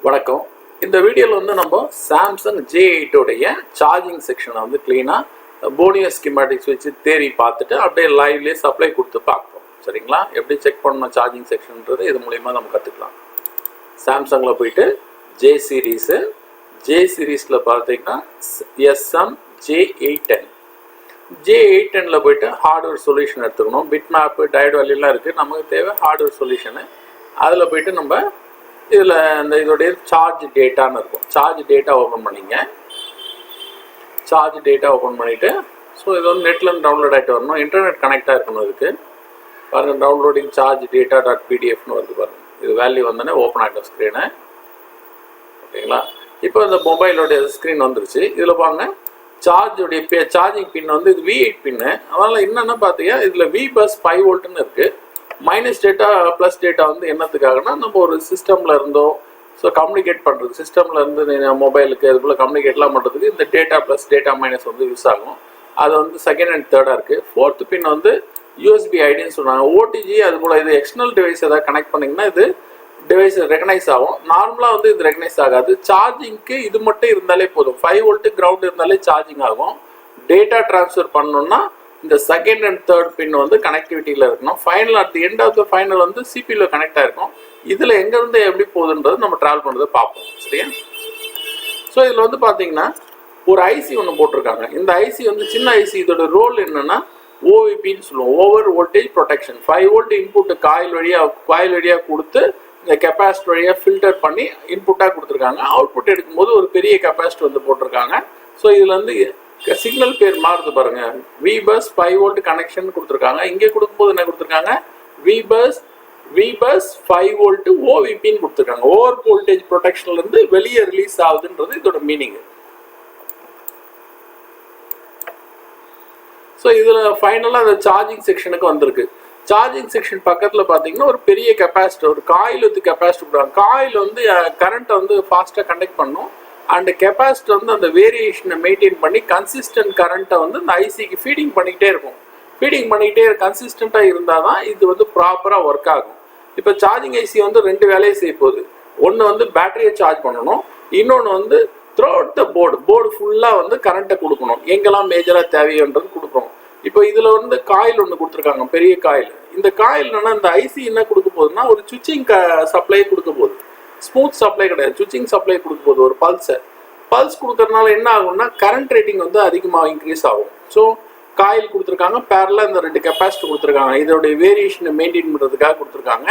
வணக்கம். இந்த வீடியோவில் வந்து நம்ம சாம்சங் J8 உடைய சார்ஜிங் செக்ஷனை வந்து கிளீனாக போனியர் ஸ்கிமேட்டிக்ஸ் வச்சு தேரி பார்த்துட்டு அப்படியே லைவ்லேயே சப்ளை கொடுத்து பார்ப்போம். சரிங்களா? எப்படி செக் பண்ணணும் சார்ஜிங் செக்ஷன்ன்றது இது மூலிமா நம்ம கற்றுக்கலாம். சாம்சங்கில் போயிட்டு ஜே சீரீஸில் பார்த்தீங்கன்னா SM J810 J810 போயிட்டு ஹார்ட்வேர் சொல்யூஷன் எடுத்துக்கணும். பிட் மேப்பு டயட் வேல்யூலாம் இருக்குது. நமக்கு தேவை ஹார்ட்வேர் சொல்யூஷனு. அதில் போயிட்டு நம்ம இதில் இந்த இதோடைய சார்ஜ் டேட்டான்னு இருக்கும். சார்ஜ் டேட்டா ஓப்பன் பண்ணிங்க. சார்ஜ் டேட்டா ஓப்பன் பண்ணிவிட்டு ஸோ இது வந்து நெட்லேருந்து டவுன்லோட் ஆகிட்டு வரணும். இன்டர்நெட் கனெக்டாக இருக்கணும். இதுக்கு பாருங்கள், டவுன்லோடிங் சார்ஜ் டேட்டா .pdfனு வருது பாருங்கள். இது வேல்யூ வந்தோடனே ஓப்பன் ஆகிட்ட ஸ்க்ரீனு. ஓகேங்களா? இப்போ இந்த மொபைலோடைய ஸ்க்ரீன் வந்துருச்சு. இதில் பாருங்க சார்ஜுடைய சார்ஜிங் பின் வந்து இது V8 பின்னு. அதனால் என்னென்ன பார்த்தீங்கன்னா இதில் V-bus 5 வோல்ட்டுன்னு இருக்குது. மைனஸ் டேட்டா ப்ளஸ் டேட்டா வந்து என்னத்துக்காகனா நம்ம ஒரு சிஸ்டமில் இருந்தோ ஸோ கம்யூனிகேட் பண்ணுறது, சிஸ்டமில் இருந்து மொபைலுக்கு அது போல் கம்யூனிகேட்லாம் பண்ணுறதுக்கு இந்த டேட்டா ப்ளஸ் டேட்டா மைனஸ் வந்து யூஸ் ஆகும். அது வந்து செகண்ட் அண்ட் தேர்டாக இருக்குது. ஃபோர்த்து பின் வந்து USB ஐடின்னு சொல்கிறாங்க. OTG அது போல் இது எக்ஸ்டர்னல் டிவைஸ் எதாவது கனெக்ட் பண்ணிங்கன்னா இது டிவைஸ் ரெகனைஸ் ஆகும். நார்மலாக வந்து இது ரெகனைஸ் ஆகாது. சார்ஜிங்க்கு இது மட்டும் இருந்தாலே போதும். 5 வோல்ட்டு கிரவுண்ட் இருந்தாலே சார்ஜிங் ஆகும். டேட்டா ட்ரான்ஸ்ஃபர் பண்ணணுன்னா இந்த செகண்ட் அண்ட் தேர்ட் பின் வந்து கனெக்டிவிட்டியில் இருக்கணும். Final at the end of the final வந்து CPU கனெக்ட் ஆகிருக்கும். இதில் எங்கேருந்து எப்படி போகுதுன்றது நம்ம ட்ராவல் பண்ணுறதை பார்ப்போம். சரியா? ஸோ இதில் வந்து பார்த்தீங்கன்னா ஒரு ஐசி ஒன்று போட்டிருக்காங்க. இந்த ஐசி வந்து சின்ன ஐசி. இதோட ரோல் என்னென்னா OVPன்னு சொல்லுவோம், over voltage protection. 5 volt input coil வழியாக கொடுத்து இந்த கெப்பாசிட்டர் வழியாக ஃபில்டர் பண்ணி இன்புட்டாக கொடுத்துருக்காங்க. அவுட்புட் எடுக்கும்போது ஒரு பெரிய கெப்பாசிட்டர் வந்து போட்டிருக்காங்க. ஸோ இதில் வந்து சிக்னல் பேர் மாறுது பாருங்க. V-bus 5 வோல்ட் கனெக்ஷன் கொடுத்துருக்காங்க. இங்கே கொடுக்கும்போது என்ன கொடுத்துருக்காங்க? V-bus 5 வோல்ட் OVPன்னு கொடுத்துருக்காங்க. ஓவர் வோல்டேஜ் ப்ரொடெக்ஷன்லேருந்து வெளியே ரிலீஸ் ஆகுதுன்றது இதோட மீனிங். ஸோ இதில் ஃபைனலாக அந்த சார்ஜிங் செக்ஷனுக்கு வந்திருக்கு. சார்ஜிங் செக்ஷன் பக்கத்தில் பார்த்தீங்கன்னா ஒரு பெரிய கெப்பாசிட்டர், ஒரு காயில் வந்து கெப்பாசிட்டர் கொடுக்குறாங்க. காயில் வந்து கரண்ட்டை வந்து ஃபாஸ்ட்டாக கண்டக்ட் பண்ணும். அண்ட் கெப்பாசிட்டர் வந்து அந்த வேரியேஷனை மெயின்டைன் பண்ணி கன்சிஸ்டன்ட் கரண்ட்டை வந்து இந்த ஐசிக்கு ஃபீடிங் பண்ணிக்கிட்டே இருக்கும். ஃபீடிங் பண்ணிக்கிட்டே கன்சிஸ்டண்ட்டாக இருந்தால் தான் இது வந்து ப்ராப்பராக ஒர்க் ஆகும். இப்போ சார்ஜிங் ஐசி வந்து 2 வேலையை செய்ய போகுது. ஒன்று வந்து பேட்டரியை சார்ஜ் பண்ணணும், இன்னொன்று வந்து த்ரூ அவுட் த போர்டு ஃபுல்லாக வந்து கரண்ட்டை கொடுக்கணும். எங்கெல்லாம் மேஜராக தேவைன்றது கொடுக்கணும். இப்போ இதில் வந்து காயில் ஒன்று கொடுத்துருக்காங்க, பெரிய காயில். இந்த காயில் என்னன்னா இந்த ஐசி என்ன கொடுக்க போகுதுன்னா ஒரு சுவிட்சிங் சப்ளை கொடுக்க போகுது. ஸ்மூத் சப்ளை கிடையாது, சுவிட்சிங் சப்ளை கொடுக்க போகுது. ஒரு பல்ஸ் கொடுக்கறதுனால என்ன ஆகும்னா கரண்ட் ரேட்டிங் வந்து அதிகமாக இன்க்ரீஸ் ஆகும். ஸோ காயில் கொடுத்துருக்காங்க, பேரலாக இந்த 2 கெப்பாசிட்டி கொடுத்துருக்காங்க. இதோடைய வேரியேஷனை மெயின்டைன் பண்ணுறதுக்காக கொடுத்துருக்காங்க.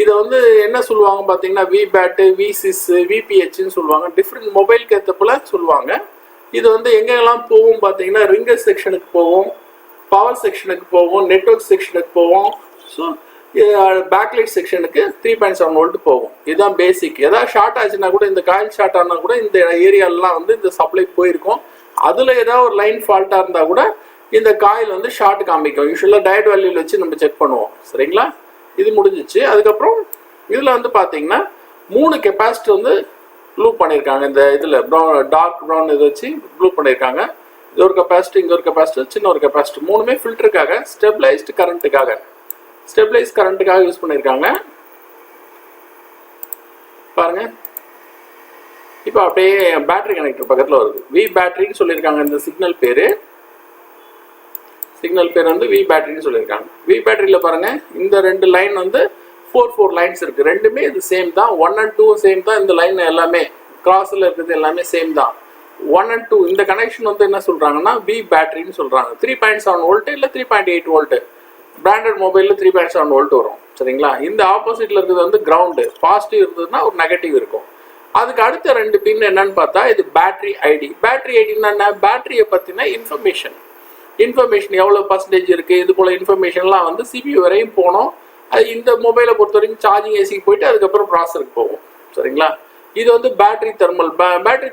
இதை வந்து என்ன சொல்லுவாங்க பார்த்தீங்கன்னா V-bat, V6, VPHன்னு சொல்லுவாங்க. டிஃப்ரெண்ட் மொபைலுக்கு ஏற்ற போல சொல்லுவாங்க. இது வந்து எங்கெல்லாம் போகும் பார்த்தீங்கன்னா ரிங்கர் செக்ஷனுக்கு போவோம், பவர் செக்ஷனுக்கு போவோம், நெட்வொர்க் செக்ஷனுக்கு போவோம். ஸோ பேக்லைட் செக்ஷனுக்கு 3.7 வோல்ட் போகும். இதுதான் பேசிக். ஏதாவது ஷார்ட் ஆச்சுன்னா கூட, இந்த காயில் ஷார்ட் ஆனால் கூட இந்த ஏரியாலலாம் வந்து இந்த சப்ளை போயிருக்கும். அதில் ஏதாவது ஒரு லைன் ஃபால்ட்டாக இருந்தால் கூட இந்த காயில் வந்து ஷார்ட் காமிக்கும். யூஸ்வலாக டயட் வேல்யூவில் வச்சு நம்ம செக் பண்ணுவோம். சரிங்களா? இது முடிஞ்சிச்சு. அதுக்கப்புறம் இதில் வந்து பார்த்தீங்கன்னா 3 கெப்பாசிட்டி வந்து லூப் பண்ணியிருக்காங்க. இந்த இதில் டார்க் ப்ரௌன் இதை வச்சு லூப் பண்ணியிருக்காங்க. இது ஒரு கெப்பாசிட்டி, இங்கே ஒரு கெப்பாசிட்டி, சின்ன ஒரு கெப்பாசிட்டி. 3மே ஃபில்டருக்காக, ஸ்டெபிளைஸ்டு கரண்ட்டுக்காக யூஸ் பண்ணியிருக்காங்க. பாருங்க, இப்போ அப்படியே பேட்டரி கனெக்டர் பக்கத்தில் வருது. V-batteryன்னு சொல்லியிருக்காங்க. இந்த சிக்னல் பேர் வந்து V-batteryன்னு சொல்லியிருக்காங்க. V-batteryயில் பாருங்க, இந்த 2 லைன் வந்து 4 லைன்ஸ் இருக்கு. ரெண்டுமே இது சேம் தான். 1 and 2 சேம் தான். இந்த லைன் எல்லாமே கிராஸில் இருக்கிறது எல்லாமே சேம் தான். 1 and 2 இந்த கனெக்ஷன் வந்து என்ன சொல்றாங்கன்னா V-batteryன்னு சொல்றாங்க. 3.7 வோல்ட் இல்லை 3.8 வோல்ட். பிராண்டட் மொபைலில் 3.7 வோல்ட் வரும். சரிங்களா? இந்த ஆப்போசிட்டில் இருக்கிறது வந்து கிரவுண்டு. பாசிட்டிவ் இருந்ததுன்னா ஒரு நெகட்டிவ் இருக்கும். அதுக்கு அடுத்த 2 பின் என்னன்னு பார்த்தா இது பேட்டரி ஐடி. பேட்டரி ஐடின்னா என்ன? பேட்டரியை பற்றின இன்ஃபர்மேஷன் எவ்வளோ பர்சன்டேஜ் இருக்குது, இது போல் இன்ஃபர்மேஷன்லாம் வந்து CPU வரையும் போகணும். அது இந்த மொபைலை பொறுத்த வரைக்கும் சார்ஜிங் ஏசிக்கு போயிட்டு அதுக்கப்புறம் ப்ராசருக்கு போகும். சரிங்களா? இது வந்து பேட்டரி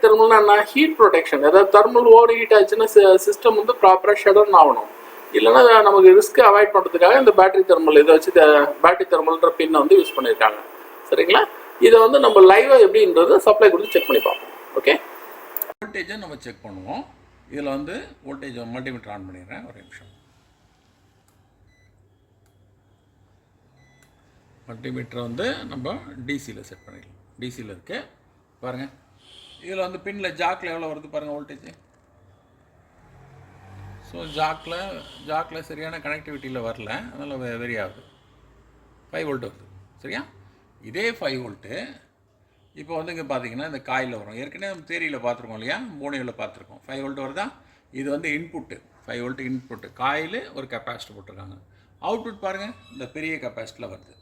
தெர்மல்னா என்ன? Heat protection. அதாவது தெர்மல் ஓவர் ஹீட் ஆச்சுன்னா சிஸ்டம் வந்து ப்ராப்பராக ஷட் டவுன் ஆகணும். இல்லைன்னா நமக்கு ரிஸ்க் அவாய்ட் பண்ணுறதுக்காக இந்த பேட்டரி தெர்மல் இதை வச்சு பேட்டரி தெர்மல்ன்ற பின்னை வந்து யூஸ் பண்ணியிருக்காங்க. சரிங்களா? இதை வந்து நம்ம லைவாக எப்படின்றது சப்ளை கொடுத்து செக் பண்ணி பார்ப்போம். ஓகே, வோல்டேஜை நம்ம செக் பண்ணுவோம். இதில் வந்து வோல்டேஜ் மல்டிமீட்டர் ஆன் பண்ணிடுறேன். ஒரு நிமிஷம். மல்டிமீட்டரை வந்து நம்ம டிசியில் செட் பண்ணிடலாம். டிசியில் இருக்குது பாருங்கள். இதில் வந்து பின்னில் ஜாக்கில் எவ்வளோ வருது பாருங்கள் வோல்டேஜ். ஸோ ஜாக்கில் சரியான கனெக்டிவிட்டியில் வரல, அதனால் வெரி ஆகுது. 5 வோல்ட் வருது. சரியா? இதே 5 வோல்ட்டு இப்போ வந்து இங்கே பார்த்தீங்கன்னா இந்த காயில் வரும். ஏற்கனவே நம்ம தேரியில் பார்த்துருக்கோம் இல்லையா, மோனியோவில் பார்த்துருக்கோம். 5 வோல்ட் வருதா? இது வந்து இன்புட்டு, 5 வோல்ட் இன்புட்டு. காயில் ஒரு கெப்பாசிட்டர் போட்டிருக்காங்க. அவுட்புட் பாருங்கள், இந்த பெரிய கெப்பாசிட்டியில் வருது.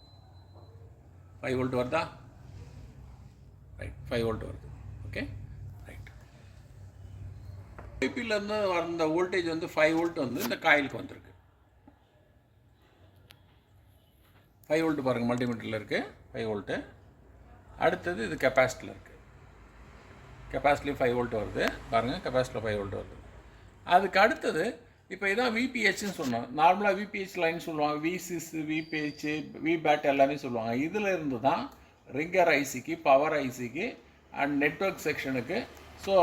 5 வோல்ட் வருதா? ரைட், 5 வோல்ட் வருது. Okay, right. பிபியிலேருந்து வந்த வோல்டேஜ் வந்து 5 வோல்ட் வந்து இந்த காயிலுக்கு வந்திருக்கு. 5 வோல்ட் பாருங்கள், மல்டிமீட்டரில் இருக்குது 5 வோல்ட்டு. அடுத்தது இது கெப்பாசிட்டியில் இருக்குது. கெப்பாசிட்டிலையும் 5 வோல்ட் வருது பாருங்கள், கெப்பாசிட்டியில் 5 வோல்ட் வருது. அதுக்கு அடுத்தது இப்போ இதான் விபிஹெச்னு சொன்னோம். நார்மலாக விபிஹெச் லைன் சொல்லுவாங்க, விசிஸ், விபிஹெச், விபேட் எல்லாமே சொல்லுவாங்க. இதில் இருந்து தான் ரிங்கர் ஐசிக்கு, பவர் ஐசிக்கு அண்ட் நெட்வொர்க் செக்ஷனுக்கு, ஸோ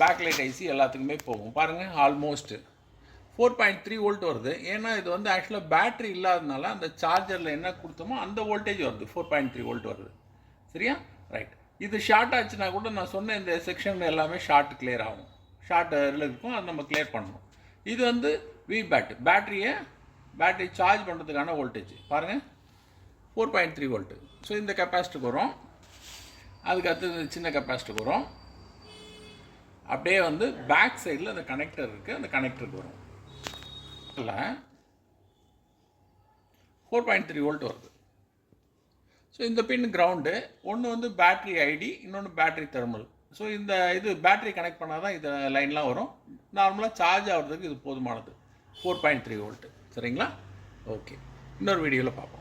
பேக்லைட் ஐசி எல்லாத்துக்குமே போகும். பாருங்கள், ஆல்மோஸ்ட் 4.3 வோல்ட் வருது. ஏன்னா இது வந்து ஆக்சுவலாக பேட்ரி இல்லாததுனால அந்த சார்ஜரில் என்ன கொடுத்தோமோ அந்த வோல்டேஜ் வருது, 4.3 வோல்ட் வருது. சரியா? ரைட். இது ஷார்ட் ஆச்சுன்னா கூட நான் சொன்ன இந்த செக்ஷன் எல்லாமே ஷார்ட் கிளியர் ஆகும். ஷார்ட் இருக்கும், அது நம்ம கிளியர் பண்ணணும். இது வந்து விபேட், பேட்டரி சார்ஜ் பண்ணுறதுக்கான வோல்டேஜ் பாருங்கள், 4.3 வோல்ட்டு. ஸோ இந்த கெப்பாசிட்டிக்கு வரும். அதுக்கு அடுத்தது சின்ன கெப்பாசிட்டிக்கு வரும். அப்படியே வந்து பேக் சைடில் அந்த கனெக்டர் இருக்குது, அந்த கனெக்டருக்கு வரும். இல்லை 4.3 வோல்ட் வருது. ஸோ இந்த பின் கிரவுண்டு, ஒன்று வந்து பேட்ரி ஐடி, இன்னொன்று பேட்ரி தெர்மல். ஸோ இந்த இது பேட்ரி கனெக்ட் பண்ணால் தான் இந்த லைன்லாம் வரும். நார்மலாக சார்ஜ் ஆகிறதுக்கு இது போதுமானது, 4.3 வோல்ட்டு. சரிங்களா? ஓகே, இன்னொரு வீடியோவில் பார்ப்போம்.